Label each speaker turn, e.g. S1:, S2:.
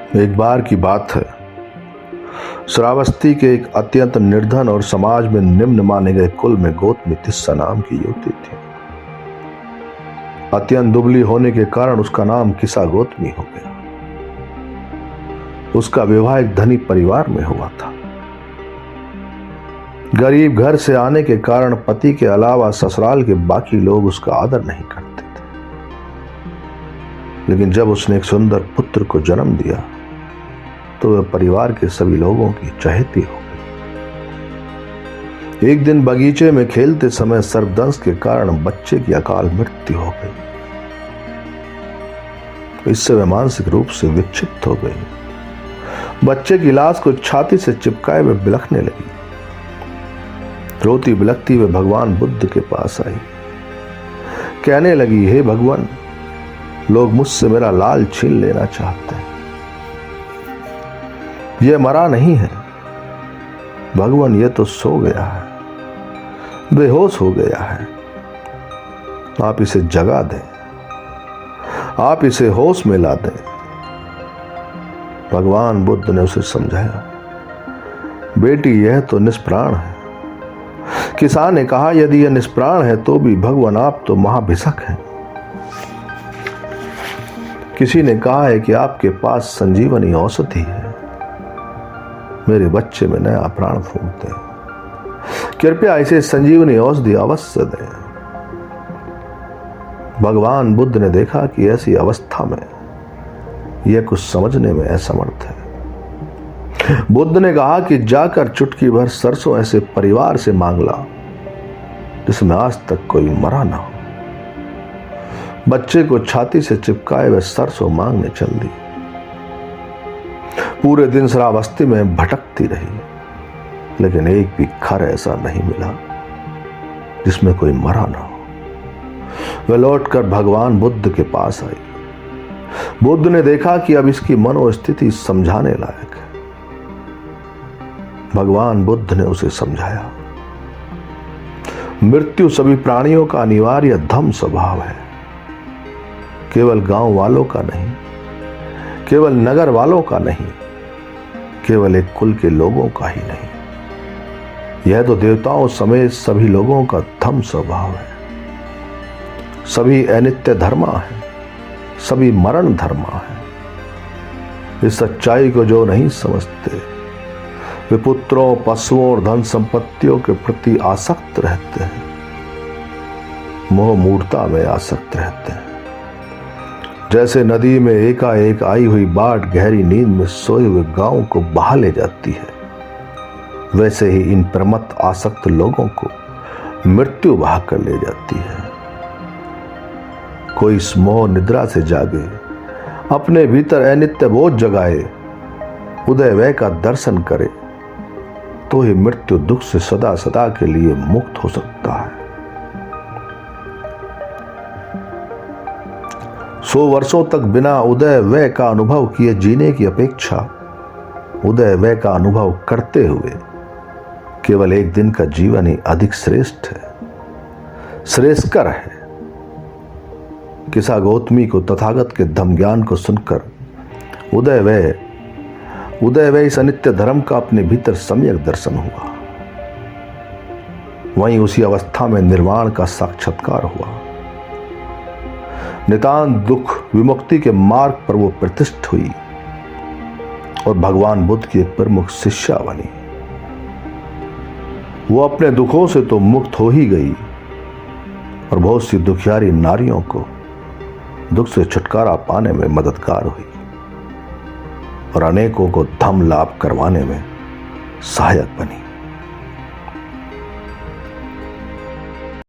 S1: एक बार की बात है, श्रावस्ती के एक अत्यंत निर्धन और समाज में निम्न माने गए कुल में गौतमी तिस्सा नाम की युवती थी। अत्यंत दुबली होने के कारण उसका नाम किसा गौतमी हो गया। उसका विवाह एक धनी परिवार में हुआ था। गरीब घर से आने के कारण पति के अलावा ससुराल के बाकी लोग उसका आदर नहीं करते थे। लेकिन जब उसने एक सुंदर पुत्र को जन्म दिया तो वह परिवार के सभी लोगों की चहेती हो गई। एक दिन बगीचे में खेलते समय सर्पदंश के कारण बच्चे की अकाल मृत्यु हो गई। इससे वह मानसिक रूप से विक्षिप्त हो गई। बच्चे की लाश को छाती से चिपकाए वह बिलखने लगी। रोती बिलखती वह भगवान बुद्ध के पास आई। कहने लगी, हे भगवान, लोग मुझसे मेरा लाल छीन लेना चाहते हैं। यह मरा नहीं है भगवान, यह तो सो गया है, बेहोश हो गया है। आप इसे जगा दें, आप इसे होश में ला दें। भगवान बुद्ध ने उसे समझाया, बेटी यह तो निष्प्राण है। किसान ने कहा, यदि यह निष्प्राण है तो भी भगवान आप तो महाभिषक हैं। किसी ने कहा है कि आपके पास संजीवनी औषधि है, मेरे बच्चे में नया प्राण फूंकते हैं। कृपया इसे संजीवनी औषधि अवश्य दें। भगवान बुद्ध ने देखा कि ऐसी अवस्था में यह कुछ समझने में असमर्थ है। बुद्ध ने कहा कि जाकर चुटकी भर सरसों ऐसे परिवार से मांग ला जिसमें आज तक कोई मरा ना हो। बच्चे को छाती से चिपकाए वह सरसों मांगने चल दी। पूरे दिन श्रावस्ती में भटकती रही, लेकिन एक भी घर ऐसा नहीं मिला जिसमें कोई मरा ना हो। वह लौटकर भगवान बुद्ध के पास आई। बुद्ध ने देखा कि अब इसकी मनोस्थिति समझाने लायक है। भगवान बुद्ध ने उसे समझाया, मृत्यु सभी प्राणियों का अनिवार्य धम स्वभाव है। केवल गांव वालों का नहीं, केवल नगर वालों का नहीं, केवल एक कुल के लोगों का ही नहीं, यह तो देवताओं समेत सभी लोगों का धम स्वभाव है। सभी अनित्य धर्मा है, सभी मरण धर्मा है। इस सच्चाई को जो नहीं समझते वे पुत्रों, पशुओं और धन संपत्तियों के प्रति आसक्त रहते हैं, मोह मूढ़ता में आसक्त रहते हैं। जैसे नदी में एकाएक आई हुई बाढ़ गहरी नींद में सोए हुए गांव को बहा ले जाती है, वैसे ही इन प्रमत्त आसक्त लोगों को मृत्यु बहा कर ले जाती है। कोई इस मोह निद्रा से जागे, अपने भीतर अनित्य बोध जगाए, उदय वय का दर्शन करे, तो ही मृत्यु दुख से सदा सदा के लिए मुक्त हो सकता है। 100 वर्षों तक बिना उदय व्यय का अनुभव किए जीने की अपेक्षा उदय व्यय का अनुभव करते हुए केवल एक दिन का जीवन ही अधिक श्रेष्ठ है, श्रेष्ठकर है। किसा गौतमी को तथागत के धम्म ज्ञान को सुनकर उदय व्यय इस अनित्य धर्म का अपने भीतर सम्यक दर्शन हुआ। वहीं उसी अवस्था में निर्वाण का साक्षात्कार हुआ। नितांत दुख विमुक्ति के मार्ग पर वो प्रतिष्ठित हुई और भगवान बुद्ध की एक प्रमुख शिष्या बनी। वो अपने दुखों से तो मुक्त हो ही गई और बहुत सी दुखियारी नारियों को दुख से छुटकारा पाने में मददगार हुई और अनेकों को धम्म लाभ करवाने में सहायक बनी।